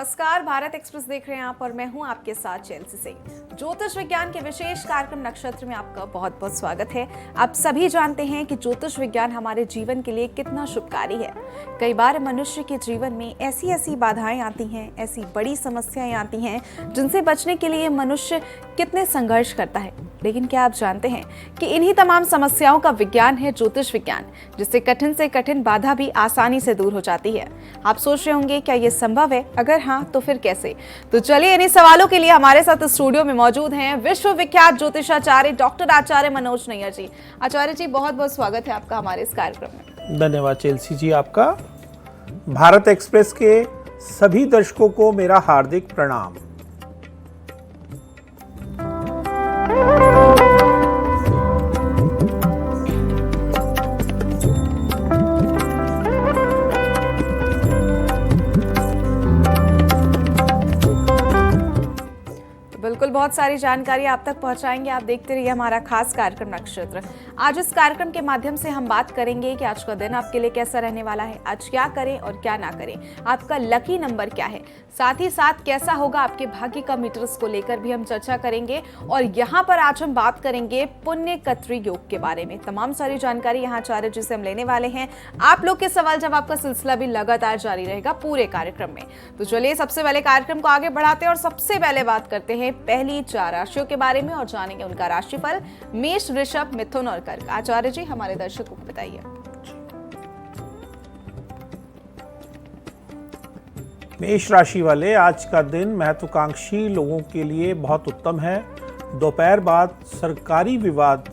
नमस्कार, भारत एक्सप्रेस देख रहे हैं आप और मैं हूं आपके साथ चेल्सी से। ज्योतिष विज्ञान के विशेष कार्यक्रम नक्षत्र में आपका बहुत बहुत स्वागत है। आप सभी जानते हैं कि ज्योतिष विज्ञान हमारे जीवन के लिए कितना शुभकारी है। कई बार मनुष्य के जीवन में ऐसी ऐसी बाधाएं आती हैं, ऐसी बड़ी समस्याएं आती हैं जिनसे बचने के लिए मनुष्य कितने संघर्ष करता है। लेकिन क्या आप जानते हैं कि इन्हीं तमाम समस्याओं का विज्ञान है ज्योतिष विज्ञान, जिससे कठिन से कठिन बाधा भी आसानी से दूर हो जाती है। आप सोच रहे होंगे क्या ये संभव है? अगर हाँ तो फिर कैसे? तो चलिए इन्हीं सवालों के लिए हमारे साथ स्टूडियो में मौजूद हैं विश्व विख्यात ज्योतिषाचार्य डॉक्टर आचार्य मनोज नैयर जी। आचार्य जी, बहुत बहुत स्वागत है आपका हमारे इस कार्यक्रम में। धन्यवाद चेल्सी जी आपका। भारत एक्सप्रेस के सभी दर्शकों को मेरा हार्दिक प्रणाम। बिल्कुल, बहुत सारी जानकारी आप तक पहुंचाएंगे। आप देखते रहिए हमारा खास कार्यक्रम नक्षत्र। आज इस कार्यक्रम के माध्यम से हम बात करेंगे कि आज का दिन आपके लिए कैसा रहने वाला है, आज क्या करें और क्या ना करें, आपका लकी नंबर क्या है, साथ ही साथ कैसा होगा आपके भाग्य का मीटर्स को लेकर भी हम चर्चा करेंगे। और यहाँ पर आज हम बात करेंगे पुण्य कत्री योग के बारे में। तमाम सारी जानकारी यहाँ आचार्य जी से हम लेने वाले हैं। आप लोग के सवाल जवाब का सिलसिला भी लगातार जारी रहेगा पूरे कार्यक्रम में। तो चलिए सबसे पहले कार्यक्रम को आगे बढ़ाते हैं और सबसे पहले बात करते हैं पहली 4 राशियों के बारे में और जानेंगे उनका राशिफल। मेष, वृषभ, मिथुन और कर्क। आचार्य जी हमारे दर्शकों को बताइए। मेष राशि वाले, आज का दिन महत्वाकांक्षी लोगों के लिए बहुत उत्तम है। दोपहर बाद सरकारी विवाद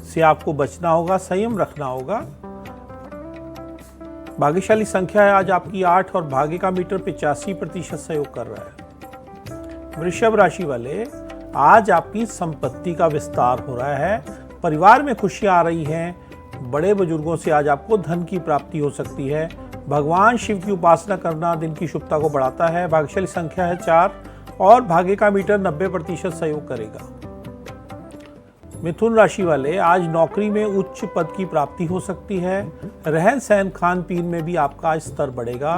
से आपको बचना होगा, संयम रखना होगा। भाग्यशाली संख्या है आज आपकी 8 और भाग्य का मीटर 85% सहयोग कर रहा है। वृषभ राशि वाले, आज आपकी संपत्ति का विस्तार हो रहा है, परिवार में खुशियां आ रही हैं। बड़े बुजुर्गों से आज आपको धन की प्राप्ति हो सकती है। भगवान शिव की उपासना करना दिन की शुभता को बढ़ाता है। भाग्यशाली संख्या है 4 और भाग्य का मीटर 90% सहयोग करेगा। मिथुन राशि वाले, आज नौकरी में उच्च पद की प्राप्ति हो सकती है। रहन सहन खान पीन में भी आपका स्तर बढ़ेगा।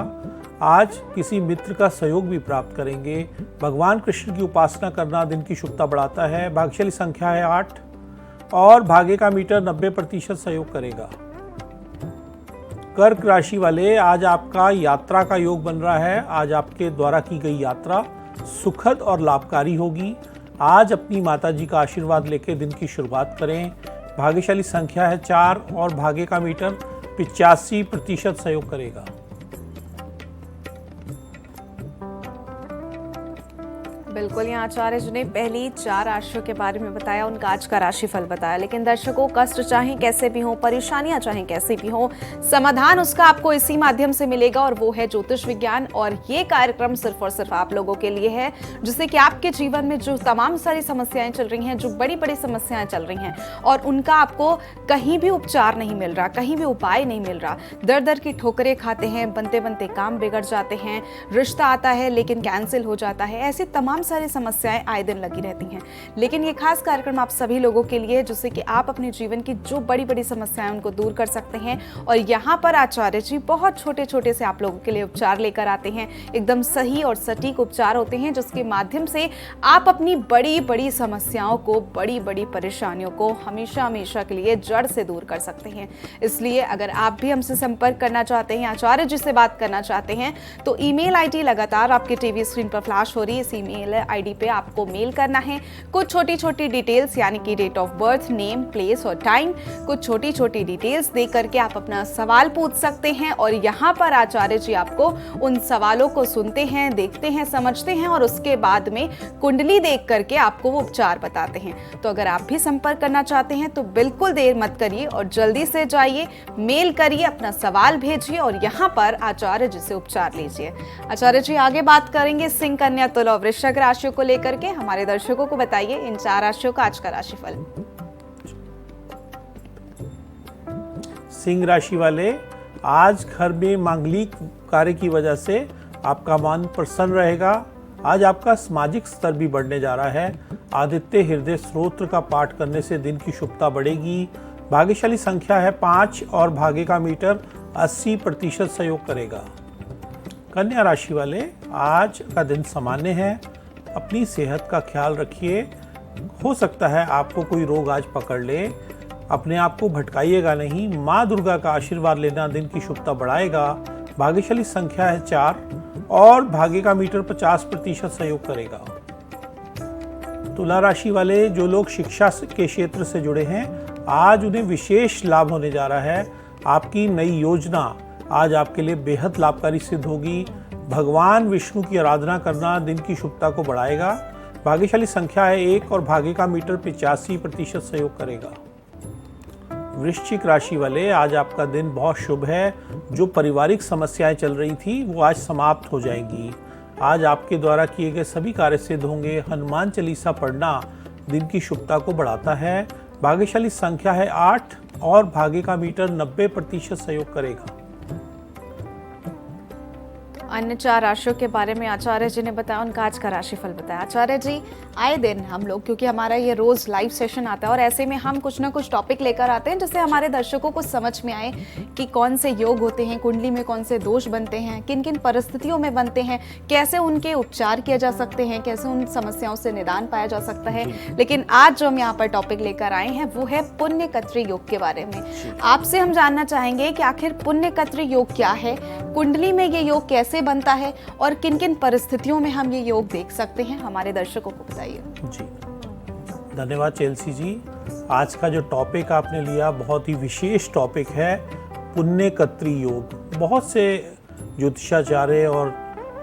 आज किसी मित्र का सहयोग भी प्राप्त करेंगे। भगवान कृष्ण की उपासना करना दिन की शुभता बढ़ाता है। भाग्यशाली संख्या है 8 और भाग्य का मीटर 90% सहयोग करेगा। कर्क राशि वाले, आज आपका यात्रा का योग बन रहा है। आज आपके द्वारा की गई यात्रा सुखद और लाभकारी होगी। आज अपनी माताजी का आशीर्वाद लेकर दिन की शुरुआत करें। भाग्यशाली संख्या है 4 और भाग्य का मीटर 85% सहयोग करेगा। बिल्कुल, यहाँ आचार्य जी ने पहली 4 राशियों के बारे में बताया, उनका आज का राशिफल बताया। लेकिन दर्शकों, कष्ट चाहे कैसे भी हो, परेशानियां चाहे कैसे भी हो, समाधान उसका आपको इसी माध्यम से मिलेगा और वो है ज्योतिष विज्ञान। और ये कार्यक्रम सिर्फ और सिर्फ आप लोगों के लिए है, जिससे कि आपके जीवन में जो तमाम सारी समस्याएं चल रही हैं, जो बड़ी बड़ी समस्याएं चल रही हैं और उनका आपको कहीं भी उपचार नहीं मिल रहा, कहीं भी उपाय नहीं मिल रहा, दर दर की ठोकरें खाते हैं, बनते बनते काम बिगड़ जाते हैं, रिश्ता आता है लेकिन कैंसिल हो जाता है, ऐसी तमाम सारी समस्याएं आए दिन लगी रहती हैं। लेकिन ये खास कार्यक्रम आप सभी लोगों के लिए, जिससे कि आप अपने जीवन की जो बड़ी बड़ी समस्याएं उनको दूर कर सकते हैं। और यहाँ पर आचार्य जी बहुत छोटे छोटे से आप लोगों के लिए उपचार लेकर आते हैं। एकदम सही और सटीक उपचार होते हैं, जिसके माध्यम से आप अपनी बड़ी बड़ी समस्याओं को, बड़ी बड़ी परेशानियों को हमेशा हमेशा के लिए जड़ से दूर कर सकते हैं। इसलिए अगर आप भी हमसे संपर्क करना चाहते हैं, आचार्य जी से बात करना चाहते हैं, तो ईमेल आईडी लगातार आपके टीवी स्क्रीन पर फ्लैश हो रही है। इस ईमेल आईडी पे आपको मेल करना है कुछ छोटी छोटी डिटेल्स, यानी कि date of birth, name, place और टाइम, कुछ छोटी छोटी डिटेल्स दे करके आप अपना सवाल पूछ सकते हैं। और यहाँ पर आचार्य जी आपको उन सवालों को सुनते हैं, देखते हैं, समझते हैं और उसके बाद में कुंडली देख करके आपको वो उपचार बताते हैं। तो अगर आप भी संपर्क करना चाहते हैं तो बिल्कुल देर मत करिए और जल्दी से जाइए, मेल करिए, अपना सवाल भेजिए और यहाँ पर आचार्य जी से उपचार लीजिए। आचार्य जी आगे बात करेंगे सिंह, कन्या, तुला और वृश्चिक राशियों को लेकर के। हमारे दर्शकों को बताइए इन 4 राशियों का आज का राशिफल। सिंह राशि वाले, आज घर में मांगलिक कार्य की वजह से आपका मन प्रसन्न रहेगा। आज आपका सामाजिक स्तर भी बढ़ने जा रहा है। आदित्य हृदय स्तोत्र का पाठ करने से दिन की शुभता बढ़ेगी। भाग्यशाली संख्या है 5 और भाग्य का मीटर 80% सहयोग करेगा। कन्या राशि वाले, आज का दिन सामान्य है। अपनी सेहत का ख्याल रखिए। हो सकता है आपको कोई रोग आज पकड़ ले। अपने आप को भटकाइएगा नहीं। माँ दुर्गा का आशीर्वाद लेना दिन की शुभता बढ़ाएगा। भाग्यशाली संख्या है 4 और भाग्य का मीटर 50% सहयोग करेगा। तुला राशि वाले जो लोग शिक्षा के क्षेत्र से जुड़े हैं, आज उन्हें विशेष लाभ होने जा रहा है। आपकी नई योजना आज आपके लिए बेहद लाभकारी सिद्ध होगी। भगवान विष्णु की आराधना करना दिन की शुभता को बढ़ाएगा। भाग्यशाली संख्या है 1 और भाग्य का मीटर 85% सहयोग करेगा। वृश्चिक राशि वाले, आज आपका दिन बहुत शुभ है। जो पारिवारिक समस्याएं चल रही थी वो आज समाप्त हो जाएंगी। आज आपके द्वारा किए गए सभी कार्य सिद्ध होंगे। हनुमान चालीसा पढ़ना दिन की शुभता को बढ़ाता है। भाग्यशाली संख्या है 8 और भाग्य का मीटर 90% सहयोग करेगा। अन्य 4 राशियों के बारे में आचार्य जी ने बताया, उनका आज का राशिफल बताया। आचार्य जी, आए दिन हम लोग, क्योंकि हमारा ये रोज लाइव सेशन आता है और ऐसे में हम कुछ ना कुछ टॉपिक लेकर आते हैं जिससे हमारे दर्शकों को समझ में आए कि कौन से योग होते हैं, कुंडली में कौन से दोष बनते हैं, किन किन परिस्थितियों में बनते हैं, कैसे उनके उपचार किए जा सकते हैं, कैसे उन समस्याओं से निदान पाया जा सकता है। लेकिन आज जो हम यहाँ पर टॉपिक लेकर आए हैं वो है पुण्यकत्री योग के बारे में। आपसे हम जानना चाहेंगे कि आखिर पुण्यकत्री योग क्या है, कुंडली में ये योग कैसे बनता है और किन किन परिस्थितियों में हम ये योग देख सकते हैं, हमारे दर्शकों को बताइए। जी, धन्यवाद चेल्सी जी। आज का जो टॉपिक आपने लिया बहुत ही विशेष टॉपिक है, पुण्यकत्री योग। बहुत से ज्योतिषाचार्य और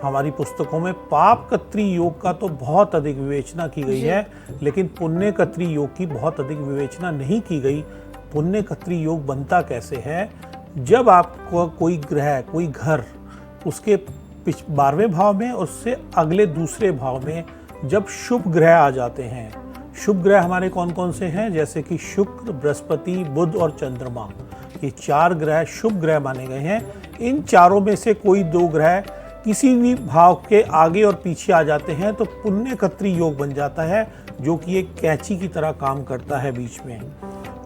हमारी पुस्तकों में पापकत्री योग का तो बहुत अधिक विवेचना की गई है, लेकिन पुण्यकत्री योग की बहुत अधिक विवेचना नहीं की गई। पुण्यकत्री योग बनता कैसे है? जब आपको कोई ग्रह, कोई घर उसके 12वें भाव में और उससे अगले दूसरे भाव में जब शुभ ग्रह आ जाते हैं। शुभ ग्रह हमारे कौन कौन से हैं? जैसे कि शुक्र, बृहस्पति, बुध और चंद्रमा, ये 4 ग्रह शुभ ग्रह माने गए हैं। इन चारों में से कोई 2 ग्रह किसी भी भाव के आगे और पीछे आ जाते हैं तो पुण्यकत्री योग बन जाता है, जो कि एक कैंची की तरह काम करता है बीच में।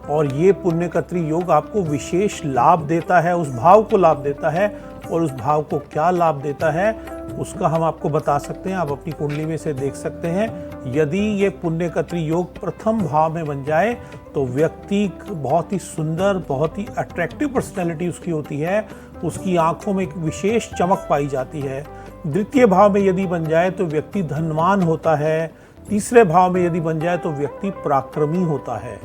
और ये पुण्यकत्री योग आपको विशेष लाभ देता है, उस भाव को लाभ देता है। और उस भाव को क्या लाभ देता है उसका हम आपको बता सकते हैं। आप अपनी कुंडली में से देख सकते हैं। यदि ये पुण्यकत्री योग प्रथम भाव में बन जाए तो व्यक्ति बहुत ही सुंदर, बहुत ही अट्रैक्टिव पर्सनैलिटी उसकी होती है। उसकी आंखों में एक विशेष चमक पाई जाती है। द्वितीय भाव में यदि बन जाए तो व्यक्ति धनवान होता है। तीसरे भाव में यदि बन जाए तो व्यक्ति पराक्रमी होता है।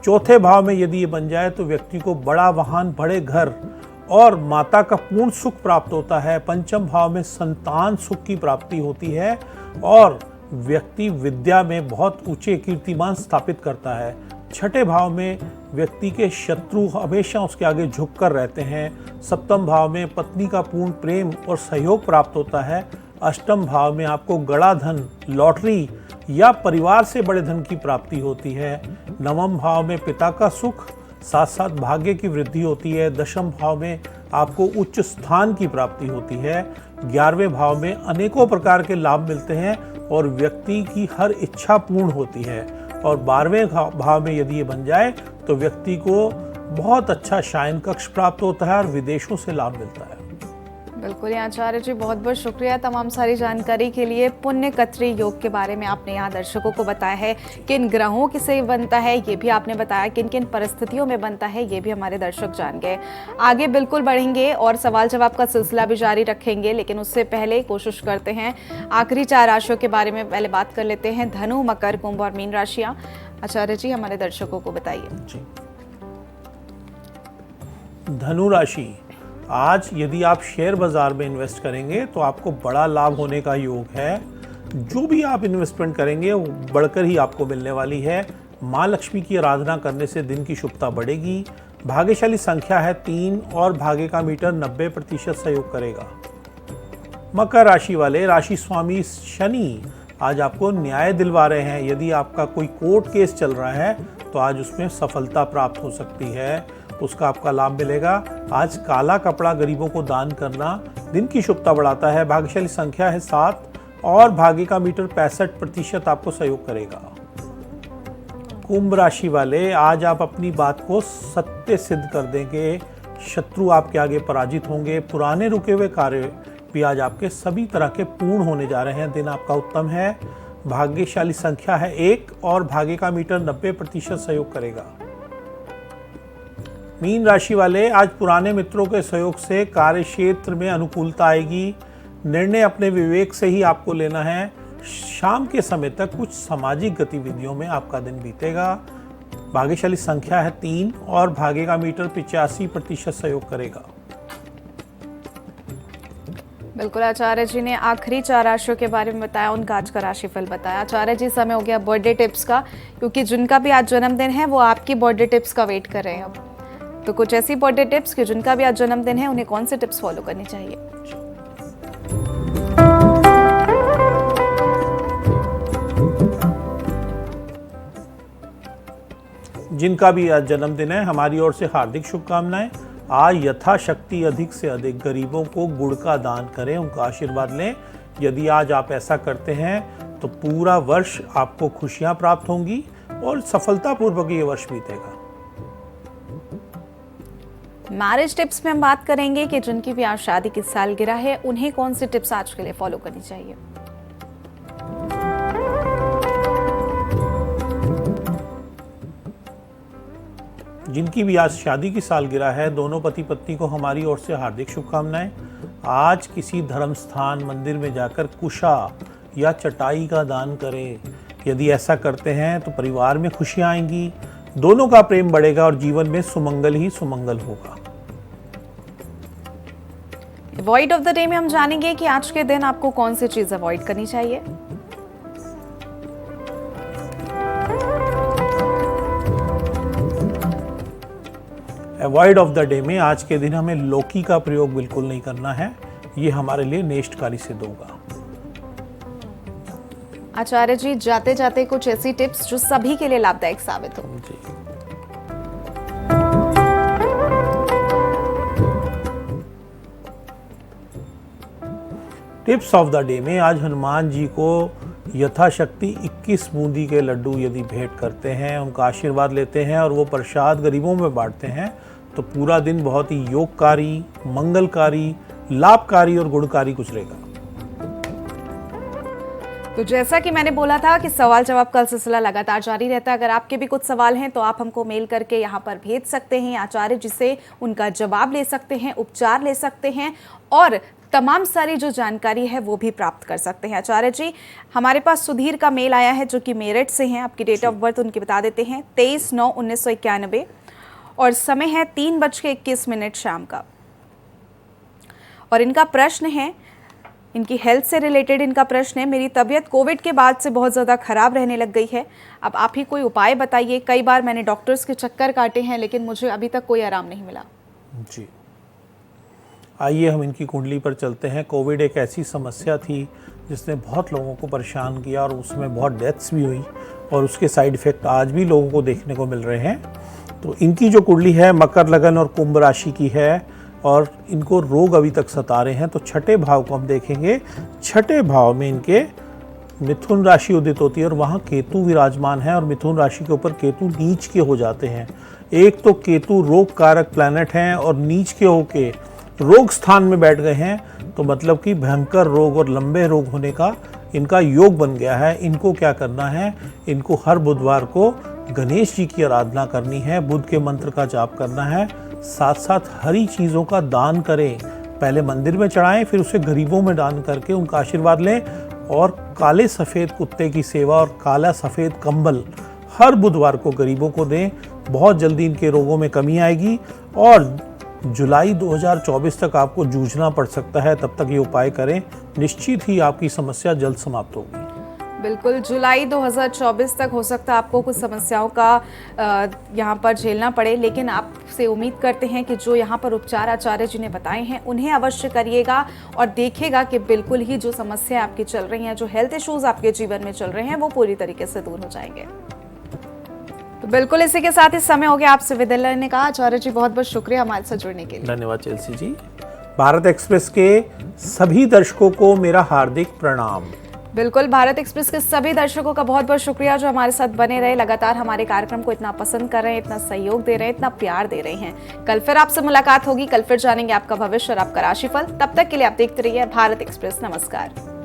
चौथे भाव में यदि ये बन जाए तो व्यक्ति को बड़ा वाहन, बड़े घर और माता का पूर्ण सुख प्राप्त होता है। पंचम भाव में संतान सुख की प्राप्ति होती है और व्यक्ति विद्या में बहुत ऊंचे कीर्तिमान स्थापित करता है। छठे भाव में व्यक्ति के शत्रु हमेशा उसके आगे झुककर रहते हैं। सप्तम भाव में पत्नी का पूर्ण प्रेम और सहयोग प्राप्त होता है। अष्टम भाव में आपको गड़ा धन, लॉटरी या परिवार से बड़े धन की प्राप्ति होती है। नवम भाव में पिता का सुख, साथ साथ भाग्य की वृद्धि होती है। दशम भाव में आपको उच्च स्थान की प्राप्ति होती है। 11वें भाव में अनेकों प्रकार के लाभ मिलते हैं और व्यक्ति की हर इच्छा पूर्ण होती है। और 12वें भाव में यदि ये बन जाए तो व्यक्ति को बहुत अच्छा शयन कक्ष प्राप्त होता है और विदेशों से लाभ मिलता है। बिल्कुल आचार्य जी, बहुत बहुत शुक्रिया तमाम सारी जानकारी के लिए। पुण्यकत्री योग के बारे में आपने यहाँ दर्शकों को बताया है, किन ग्रहों से बनता है ये भी आपने बताया, किन किन परिस्थितियों में बनता है ये भी हमारे दर्शक जान गए। आगे बिल्कुल बढ़ेंगे और सवाल जवाब का सिलसिला भी जारी रखेंगे, लेकिन उससे पहले कोशिश करते हैं आखिरी 4 राशियों के बारे में पहले बात कर लेते हैं। धनु, मकर, कुंभ और मीन राशियाँ। आचार्य जी, हमारे दर्शकों को बताइए। धनु राशि, आज यदि आप शेयर बाजार में इन्वेस्ट करेंगे तो आपको बड़ा लाभ होने का योग है। जो भी आप इन्वेस्टमेंट करेंगे वो बढ़कर ही आपको मिलने वाली है। माँ लक्ष्मी की आराधना करने से दिन की शुभता बढ़ेगी। भाग्यशाली संख्या है 3 और भाग्य का मीटर 90% सहयोग करेगा। मकर राशि वाले, राशि स्वामी शनि आज आपको न्याय दिलवा रहे हैं। यदि आपका कोई कोर्ट केस चल रहा है तो आज उसमें सफलता प्राप्त हो सकती है, उसका आपका लाभ मिलेगा। आज काला कपड़ा गरीबों को दान करना दिन की शुभता बढ़ाता है। भाग्यशाली संख्या है 7 और भाग्य का मीटर 65% आपको सहयोग करेगा। कुंभ राशि वाले, आज आप अपनी बात को सत्य सिद्ध कर देंगे। शत्रु आपके आगे पराजित होंगे। पुराने रुके हुए कार्य भी आज आपके सभी तरह के पूर्ण होने जा रहे हैं। दिन आपका उत्तम है। भाग्यशाली संख्या है 1 और भाग्य का मीटर 90% सहयोग करेगा। मीन राशि वाले, आज पुराने मित्रों के सहयोग से कार्य क्षेत्र में अनुकूलता आएगी। निर्णय अपने विवेक से ही आपको लेना है। शाम के समय तक कुछ सामाजिक गतिविधियों में आपका दिन बीतेगा। भाग्यशाली संख्या है 3 और भाग्य का मीटर 85% सहयोग करेगा। बिल्कुल, आचार्य जी ने आखिरी 4 राशियों के बारे में बताया, उनका आज का राशिफल बताया। आचार्य जी, समय हो गया बर्थडे टिप्स का, क्योंकि जिनका भी आज जन्मदिन है वो आपकी बर्थडे टिप्स का वेट कर रहे हैं अब। तो कुछ ऐसी बर्थडे टिप्स कि जिनका भी आज जन्मदिन है उन्हें कौन से टिप्स फॉलो करनी चाहिए? जिनका भी आज जन्मदिन है, हमारी ओर से हार्दिक शुभकामनाएं। आज यथाशक्ति अधिक से अधिक गरीबों को गुड़ का दान करें, उनका आशीर्वाद लें। यदि आज आप ऐसा करते हैं तो पूरा वर्ष आपको खुशियां प्राप्त होंगी और सफलतापूर्वक ये वर्ष बीतेगा। मैरिज टिप्स में हम बात करेंगे कि जिनकी भी आज शादी की सालगिरह है उन्हें कौन सी टिप्स आज के लिए फॉलो करनी चाहिए। जिनकी भी आज शादी की सालगिरह है, दोनों पति पत्नी को हमारी ओर से हार्दिक शुभकामनाएं। आज किसी धर्म स्थान मंदिर में जाकर कुशा या चटाई का दान करें। यदि ऐसा करते हैं तो परिवार में खुशियां आएंगी, दोनों का प्रेम बढ़ेगा और जीवन में सुमंगल ही सुमंगल होगा। अवॉइड ऑफ द डे में हम जानेंगे कि आज के दिन आपको कौन सी चीज अवॉइड करनी चाहिए। अवॉइड ऑफ द डे में आज के दिन हमें लौकी का प्रयोग बिल्कुल नहीं करना है, ये हमारे लिए नेष्टकारी सिद्ध होगा। आचार्य जी, जाते जाते कुछ ऐसी टिप्स जो सभी के लिए लाभदायक साबित हो। जी। टिप्स ऑफ द डे में आज हनुमान जी को यथाशक्ति 21 बूंदी के लड्डू यदि भेंट करते हैं, उनका आशीर्वाद लेते हैं और वो प्रसाद गरीबों में बांटते हैं तो पूरा दिन बहुत ही योगकारी, मंगलकारी, लाभकारी और गुणकारी गुजरेगा। तो जैसा कि मैंने बोला था कि सवाल जवाब का सिलसिला लगातार जारी रहता है। अगर आपके भी कुछ सवाल हैं तो आप हमको मेल करके यहाँ पर भेज सकते हैं। आचार्य जी से उनका जवाब ले सकते हैं, उपचार ले सकते हैं और तमाम सारी जो जानकारी है वो भी प्राप्त कर सकते हैं। आचार्य जी, हमारे पास सुधीर का मेल आया है जो कि मेरठ से हैं। आपकी डेट ऑफ बर्थ उनकी बता देते हैं, 23/9/1991 और समय है 3:21 शाम का। और इनका प्रश्न है, इनकी हेल्थ से रिलेटेड इनका प्रश्न है, मेरी तबीयत कोविड के बाद से बहुत ज़्यादा ख़राब रहने लग गई है। अब आप ही कोई उपाय बताइए। कई बार मैंने डॉक्टर्स के चक्कर काटे हैं लेकिन मुझे अभी तक कोई आराम नहीं मिला। जी, आइए हम इनकी कुंडली पर चलते हैं। कोविड एक ऐसी समस्या थी जिसने बहुत लोगों को परेशान किया और उसमें बहुत डेथ्स भी हुई और उसके साइड इफ़ेक्ट आज भी लोगों को देखने को मिल रहे हैं। तो इनकी जो कुंडली है मकर, लगन और कुंभ राशि की है और इनको रोग अभी तक सता रहे हैं। तो छठे भाव को हम देखेंगे। छठे भाव में इनके मिथुन राशि उदित होती है और वहाँ केतु विराजमान है और मिथुन राशि के ऊपर केतु नीच के हो जाते हैं। एक तो केतु रोग कारक प्लैनेट हैं और नीच के होके रोग स्थान में बैठ गए हैं, तो मतलब कि भयंकर रोग और लंबे रोग होने का इनका योग बन गया है। इनको क्या करना है, इनको हर बुधवार को गणेश जी की आराधना करनी है, बुध के मंत्र का जाप करना है, साथ साथ हरी चीज़ों का दान करें। पहले मंदिर में चढ़ाएं, फिर उसे गरीबों में दान करके उनका आशीर्वाद लें और काले सफ़ेद कुत्ते की सेवा और काला सफ़ेद कंबल हर बुधवार को गरीबों को दें। बहुत जल्दी इनके रोगों में कमी आएगी और जुलाई 2024 तक आपको जूझना पड़ सकता है। तब तक ये उपाय करें, निश्चित ही आपकी समस्या जल्द समाप्त होगी। बिल्कुल, जुलाई 2024 तक हो सकता है आपको कुछ समस्याओं का यहाँ पर झेलना पड़े, लेकिन आपसे उम्मीद करते हैं कि जो यहाँ पर उपचार आचार्य जी ने बताए हैं उन्हें अवश्य करिएगा और देखिएगा कि बिल्कुल ही जो समस्या आपकी चल रही हैं, जो हेल्थ इश्यूज आपके जीवन में चल रहे हैं, वो पूरी तरीके से दूर हो जाएंगे। तो बिल्कुल इसी के साथ ही समय हो गया आपसे विदा लेने का। आचार्य जी, बहुत बहुत शुक्रिया हमारे साथ जुड़ने के लिए। धन्यवाद चेल्सी जी। भारत एक्सप्रेस के सभी दर्शकों को मेरा हार्दिक प्रणाम। बिल्कुल, भारत एक्सप्रेस के सभी दर्शकों का बहुत बहुत शुक्रिया जो हमारे साथ बने रहे, लगातार हमारे कार्यक्रम को इतना पसंद कर रहे हैं, इतना सहयोग दे रहे हैं, इतना प्यार दे रहे हैं। कल फिर आपसे मुलाकात होगी, कल फिर जानेंगे आपका भविष्य और आपका राशिफल। तब तक के लिए आप देखते रहिए भारत एक्सप्रेस। नमस्कार।